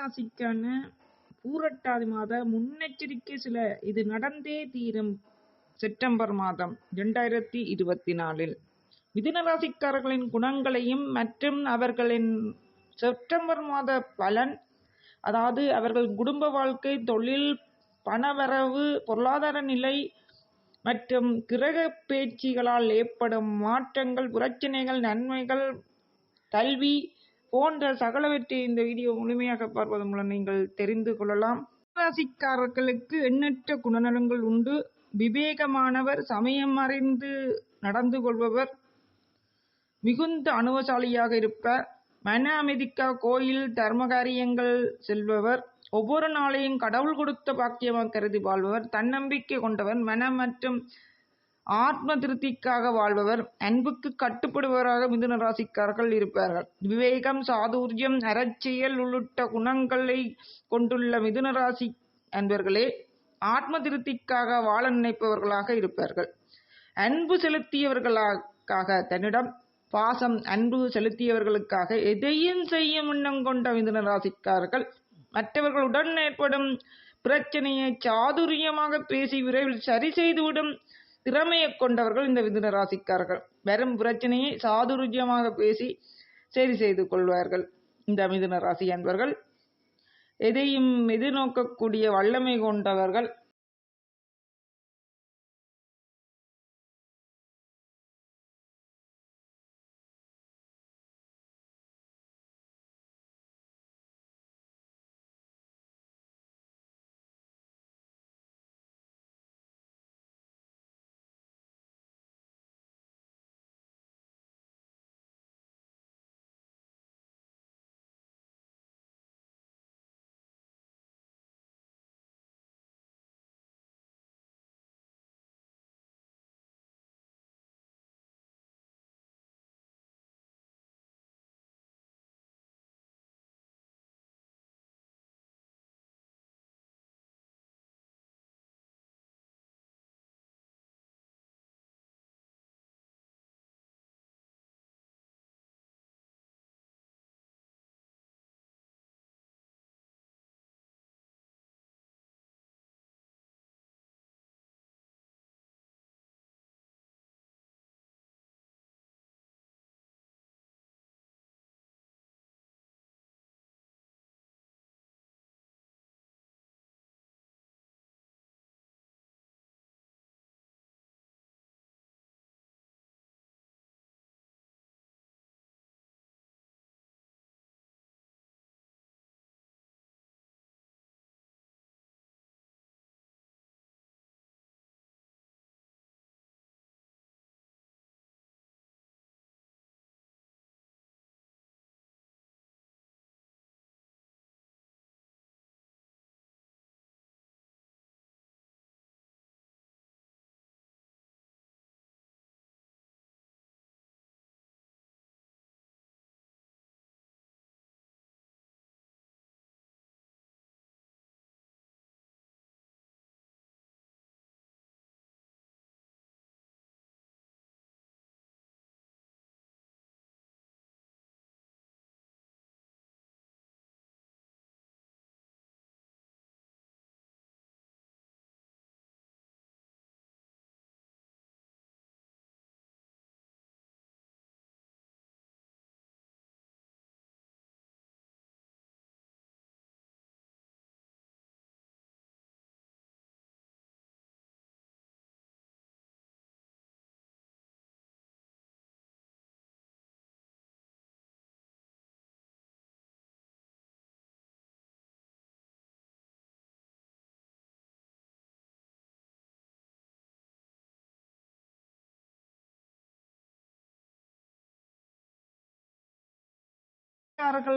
ராசிக்கான பூரட்டாதி மாத முன்னெச்சரிக்கை இது நடந்தே தீரும். செப்டம்பர் மாதம் 2024 மிதுன ராசிக்காரர்களின் குணங்களையும் மற்றும் அவர்களின் செப்டம்பர் மாத பலன், அதாவது அவர்கள் குடும்ப வாழ்க்கை, தொழில், பணவரவு, பொருளாதார நிலை மற்றும் கிரக பேச்சுகளால் ஏற்படும் மாற்றங்கள், பிரச்சனைகள், நன்மைகள், கல்வி போன்ற சகலவற்றை இந்த வீடியோ முழுமையாக பார்ப்பதன் மூலம் நீங்கள் தெரிந்து கொள்ளலாம். ராசிக்காரர்களுக்கு எண்ணற்ற குணநலங்கள் உண்டு. விவேகமானவர், சமயம் அறிந்து நடந்து கொள்பவர், மிகுந்த அனுபவசாலியாக இருப்பார், மன அமைதிக்காக கோயில் தர்ம காரியங்கள் செல்பவர், ஒவ்வொரு நாளையும் கடவுள் கொடுத்த பாக்கியமாக கருதி வாழ்பவர், தன்னம்பிக்கை கொண்டவர், மன மற்றும் ஆத்ம திருப்திக்காக வாழ்பவர், அன்புக்கு கட்டுப்படுபவராக மிதுன ராசிக்காரர்கள் இருப்பார்கள். விவேகம், சாதுரியம், அறச்செயல் உள்ளிட்ட குணங்களை கொண்டுள்ள மிதுன ராசி அன்பர்களே ஆத்ம திருப்திக்காக வாழ நினைப்பவர்களாக இருப்பார்கள். அன்பு செலுத்தியவர்களுக்காக, தன்னிடம் பாசம் அன்பு செலுத்தியவர்களுக்காக எதையும் செய்யும் எண்ணம் கொண்ட மிதுன ராசிக்காரர்கள் மற்றவர்களுடன் ஏற்படும் பிரச்சனையை சாதுரியமாக பேசி விரைவில் சரி செய்துவிடும் திறமையை கொண்டவர்கள் இந்த மிதுன ராசிக்காரர்கள். வரும் பிரச்சனையை சாதுரியமாக பேசி சரி செய்து கொள்வார்கள். இந்த மிதுன ராசி அன்பர்கள் எதையும் எதிர்நோக்கக்கூடிய வல்லமை கொண்டவர்கள்.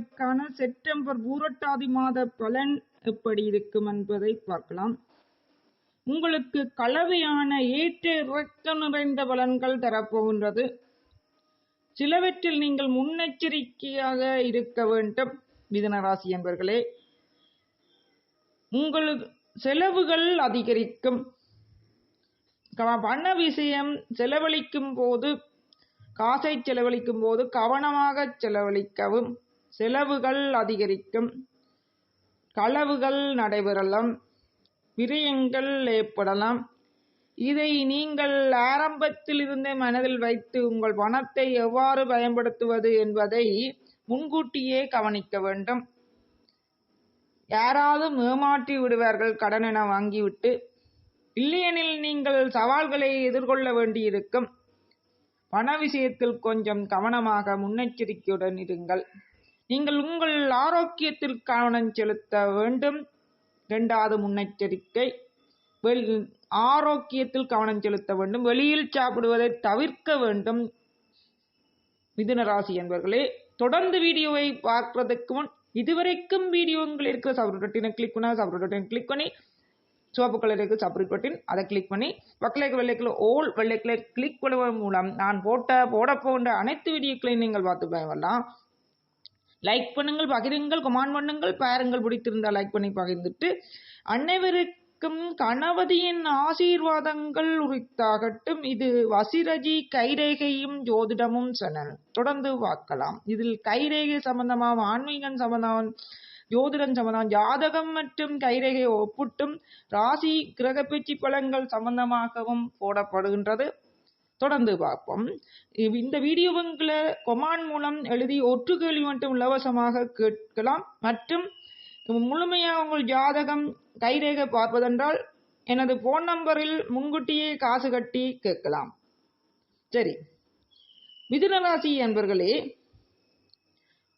க்கான செப்டம்பர் பூரட்டாதி மாத பலன் எப்படி இருக்கும் என்பதை பார்க்கலாம். உங்களுக்கு கலவையான ஏற்ற இறக்கம் நிறைந்த பலன்கள் தரப்போகின்றது. சிலவற்றில் நீங்கள் முன்னெச்சரிக்கையாக இருக்க வேண்டும். மிதுன ராசி என்பர்களே, உங்களுக்கு செலவுகள் அதிகரிக்கும். பண விஷயம் செலவழிக்கும் போது, காசை செலவழிக்கும் போது கவனமாக செலவழிக்கவும். செலவுகள் அதிகரிக்கும். களவுகள் நடைபெறலாம், விரயங்கள் ஏற்படலாம். இதை நீங்கள் ஆரம்பத்தில் இருந்தே மனதில் வைத்து உங்கள் பணத்தை எவ்வாறு பயன்படுத்துவது என்பதை முன்கூட்டியே கவனிக்க வேண்டும். யாராவது ஏமாற்றி விடுவார்கள் கடன் என வாங்கிவிட்டு. இல்லையெனில் நீங்கள் சவால்களை எதிர்கொள்ள வேண்டியிருக்கும். பண விஷயத்தில் கொஞ்சம் கவனமாக முன்னெச்சரிக்கையுடன் இருங்கள். நீங்கள் உங்கள் ஆரோக்கியத்தில் கவனம் செலுத்த வேண்டும். 2வது முன்னெச்சரிக்கை, ஆரோக்கியத்தில் கவனம் செலுத்த வேண்டும். வெளியில் சாப்பிடுவதை தவிர்க்க வேண்டும். மிதுன ராசி என்பவர்களே, தொடர்ந்து வீடியோவை பார்ப்பதற்கு முன் இதுவரைக்கும் வீடியோ இருக்கிற சப்ஸ்கிரைப் பட்டனை கிளிக் பண்ண, சப்ஸ்கிரைப் பட்டனை கிளிக் பண்ணி, சிவப்பு கலருக்கு சப்ஸ்கிரைப் பட்டன் அதை கிளிக் பண்ணி, பக்கலேக்கு வெள்ளைக்கில் ஓல் வெள்ளைக்கில் கிளிக் பண்ணுவதன் மூலம் நான் போட போன்ற அனைத்து வீடியோக்களையும் நீங்கள் பார்த்து பயன்படலாம். லைக் பண்ணுங்கள், பகிருங்கள், கமெண்ட் பண்ணுங்கள், பாருங்கள். பிடித்திருந்தால் லைக் பண்ணி பகிர்ந்துட்டு அனைவருக்கும் கணபதியின் ஆசீர்வாதங்கள் உரித்தாகட்டும். இது வசிரஜி கைரேகையும் ஜோதிடமும் சேனல். தொடர்ந்து பார்க்கலாம். இதில் கைரேகை சம்பந்தமாக, ஆன்மீகம் சம்பந்தம், ஜோதிடம் சம்பந்தம், ஜாதகம் மற்றும் கைரேகை ஒப்பிட்டும் ராசி கிரகப்பேச்சு பலன்கள் சம்பந்தமாகவும் போடப்படுகின்றது. தொடர்ந்து பார்ப்போம். இந்த வீடியோவுங்களை கொமாண்ட் மூலம் எழுதி ஒற்று கேள்வி மட்டும் இலவசமாக கேட்கலாம். மற்றும் முழுமையாக உங்கள் ஜாதகம் கைரேகை பார்ப்பதென்றால் எனது போன் நம்பரில் முன்கூட்டியே காசு கட்டி கேட்கலாம். சரி, மிதுனராசி என்பர்களே,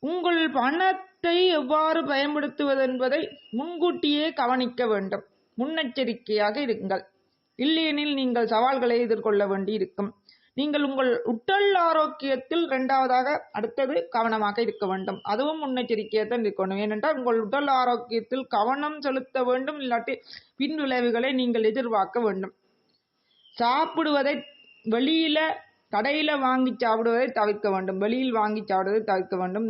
உங்கள் பணத்தை எவ்வாறு பயன்படுத்துவது என்பதை முன்கூட்டியே கவனிக்க வேண்டும். முன்னெச்சரிக்கையாக இருங்கள். இல்லையெனில் நீங்கள் சவால்களை எதிர்கொள்ள வேண்டி இருக்கும். நீங்கள் உங்கள் உடல் ஆரோக்கியத்தில் 2வதாக அடுத்தது கவனமாக இருக்க வேண்டும். அதுவும் முன்னெச்சரிக்கையாக இருக்கணும். ஏனென்றால் உங்கள் உடல் ஆரோக்கியத்தில் கவனம் செலுத்த வேண்டும். இல்லாட்டி பின் விளைவுகளை நீங்கள் எதிர்பார்க்க வேண்டும். சாப்பிடுவதை வெளியில கடையில வாங்கி சாப்பிடுவதை தவிர்க்க வேண்டும். வெளியில் வாங்கி சாப்பிடுவதை தவிர்க்க வேண்டும்.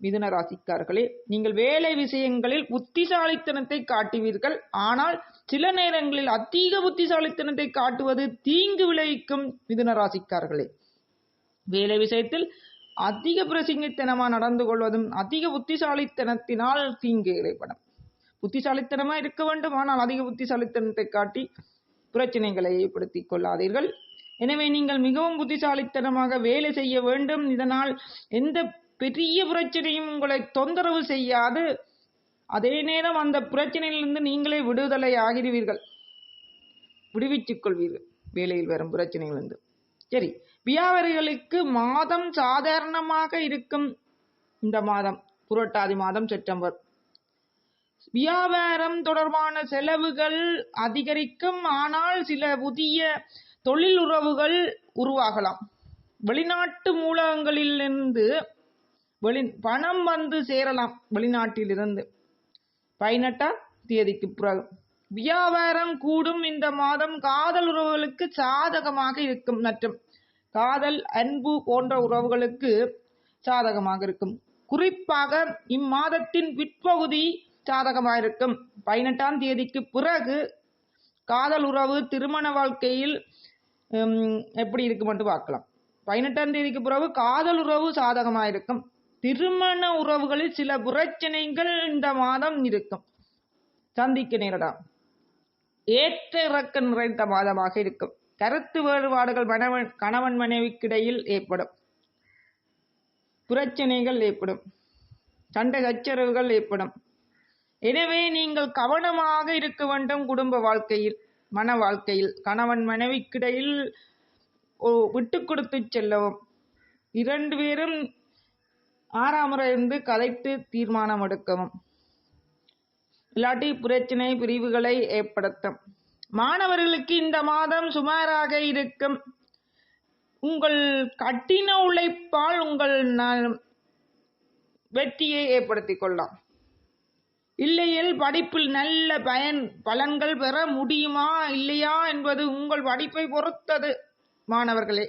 மிதுன ராசிக்காரர்களே, நீங்கள் வேலை விஷயங்களில் புத்திசாலித்தனத்தை காட்டுவீர்கள். ஆனால் சில நேரங்களில் அதிக புத்திசாலித்தனத்தை காட்டுவது தீங்கு விளைவிக்கும். மிதுன ராசிக்காரர்களே, வேலை விஷயத்தில் அதிக பிரசங்கித்தனமாக நடந்து கொள்வதும் அதிக புத்திசாலித்தனத்தினால் தீங்கு ஏற்படும். புத்திசாலித்தனமா இருக்க வேண்டும், ஆனால் அதிக புத்திசாலித்தனத்தை காட்டி பிரச்சனைகளை ஏற்படுத்திக் கொள்ளாதீர்கள். எனவே நீங்கள் மிகவும் புத்திசாலித்தனமாக வேலை செய்ய வேண்டும். இதனால் எந்த பெரிய பிரச்சனையும் உங்களை தொந்தரவு செய்யாது. அதே நேரம் அந்த பிரச்சனையிலிருந்து நீங்களே விடுதலை ஆகிடுவீர்கள், விடுவித்துக் கொள்வீர்கள் வேலையில் வரும் பிரச்சனையிலிருந்து. சரி, வியாபாரிகளுக்கு மாதம் சாதாரணமாக இருக்கும். இந்த மாதம் புரட்டாதி மாதம், செப்டம்பர், வியாபாரம் தொடர்பான செலவுகள் அதிகரிக்கும். ஆனால் சில புதிய தொழில் உறவுகள் உருவாகலாம். வெளிநாட்டு மூலங்களிலிருந்து பணம் வந்து சேரலாம். வெளிநாட்டிலிருந்து 18ஆம் தேதிக்கு பிறகு வியாபாரம் கூடும். இந்த மாதம் காதல் உறவுகளுக்கு சாதகமாக இருக்கும். மற்றும் காதல், அன்பு போன்ற உறவுகளுக்கு சாதகமாக இருக்கும். குறிப்பாக இம்மாதத்தின் பிற்பகுதி சாதகமாக இருக்கும். 18ஆம் தேதிக்கு பிறகு காதல் உறவு, திருமண வாழ்க்கையில் எப்படி இருக்கும் என்று பார்க்கலாம். 18ஆம் தேதிக்கு பிறகு காதல் உறவு சாதகமாக இருக்கும். திருமண உறவுகளில் சில பிரச்சனைகள் இந்த மாதம் இருக்கும், சந்திக்க நேரலாம். ஏற்ற இறக்க நிறைந்த மாதமாக இருக்கும். கருத்து வேறுபாடுகள் கணவன் மனைவிக்கிடையில் ஏற்படும். பிரச்சனைகள் ஏற்படும். சண்டை சச்சரவுகள் ஏற்படும். எனவே நீங்கள் கவனமாக இருக்க வேண்டும். குடும்ப வாழ்க்கையில், மன வாழ்க்கையில் கணவன் மனைவிக்கிடையில் விட்டு கொடுத்து செல்லவும். 2 பேரும் 6ஆம் முறை இருந்து கதைத்து தீர்மானம் எடுக்கவும். இல்லாட்டி பிரச்சனை பிரிவுகளை ஏற்படுத்தும். மாணவர்களுக்கு இந்த மாதம் சுமாராக இருக்கும். உங்கள் கடின உழைப்பால் உங்கள் வெற்றியை ஏற்படுத்திக் கொள்ளலாம். இல்லையில் படிப்பில் நல்ல பலன்கள் பெற முடியுமா இல்லையா என்பது உங்கள் படிப்பை பொறுத்தது மாணவர்களே.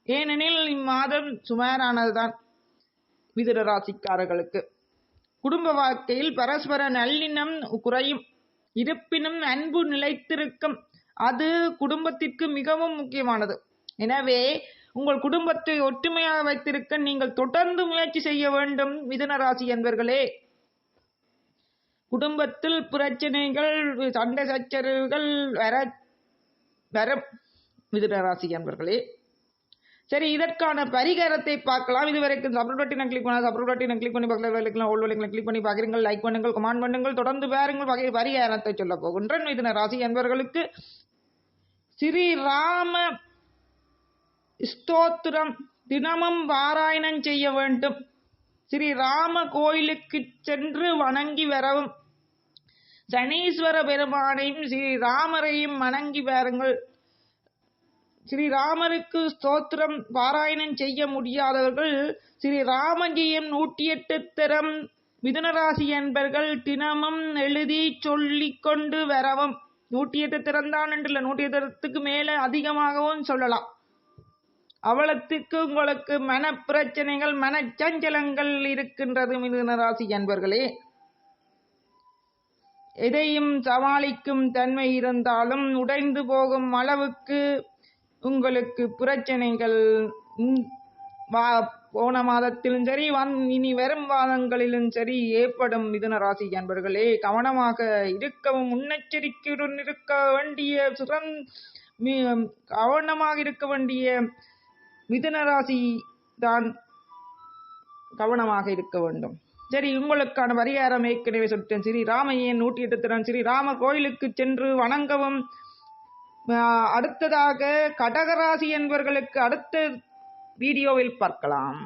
ஏனெனில் இம்மாதம் சுமாரானதுதான் மிதுன ராசிக்காரர்களுக்கு. குடும்ப வாழ்க்கையில் பரஸ்பர நல்லிணம் குறையும். இருப்பினும் அன்பு நிலைத்திருக்கும். அது குடும்பத்திற்கு மிகவும் முக்கியமானது. எனவே உங்கள் குடும்பத்தை ஒற்றுமையாக வைத்திருக்க நீங்கள் தொடர்ந்து முயற்சி செய்ய வேண்டும் மிதுன ராசி என்பர்களே. குடும்பத்தில் பிரச்சனைகள், சண்டை சச்சரவுகள் வரும் மிதுன ராசி அன்பர்களே. சரி, இதற்கான பரிகாரத்தை பார்க்கலாம். இதுவரைக்கும் சப்ஸ்கிரைப் பட்டனை கிளிக் பண்ணா சப்ஸ்கிரைப் பட்டனை கிளிக் பண்ணி பக்கத்தில் ஓல் பட்டனை கிளிக் பண்ணி பார்க்குறீங்கள், லைக் பண்ணுங்கள், கமெண்ட் பண்ணுங்கள், தொடர்ந்து பாருங்கள். பரிகாரத்தை சொல்ல போகின்றேன். மிதுன ராசி அன்பர்களுக்கு ஸ்ரீராம ஸ்தோத்திரம் தினமும் பாராயணம் செய்ய வேண்டும். ஸ்ரீராம கோயிலுக்கு சென்று வணங்கி வரவும். சனீஸ்வர பெருமானையும் ஸ்ரீராமரையும் வணங்கி வாருங்கள். ஸ்ரீராமருக்கு ஸ்தோத்திரம் பாராயணம் செய்ய முடியாதவர்கள் ஸ்ரீராமஜெயம் 108 தரம் மிதுனராசி என்பர்கள் தினமும் எழுதி சொல்லிக் கொண்டு வரவும். 108 திறந்தான் என்றில்லை, 108 தரத்துக்கு மேல அதிகமாகவும் சொல்லலாம். அவளத்துக்கு உங்களுக்கு மனப்பிரச்சனைகள், மனச்சஞ்சலங்கள் இருக்கின்றது மிதுனராசி என்பர்களே. எதையும் சமாளிக்கும் தன்மை இருந்தாலும் உடைந்து போகும் அளவுக்கு உங்களுக்கு பிரச்சனைகள் போன மாதத்திலும் சரி இனி வரும் மாதங்களிலும் சரி ஏற்படும். மிதுன ராசி அன்பர்களே, கவனமாக இருக்கவும், முன்னெச்சரிக்கையுடன் இருக்க வேண்டிய கவனமாக இருக்க வேண்டிய மிதுன ராசி தான் கவனமாக இருக்க வேண்டும். சரி, உங்களுக்கான பரிகாரம் ஏற்கனவே சொல்லிட்டேன். ஸ்ரீராமையன் 108 திறன் ஸ்ரீராம கோயிலுக்கு சென்று வணங்கவும். அடுத்ததாக கடகராசி என்பவர்களுக்கு அடுத்த வீடியோவில் பார்க்கலாம்.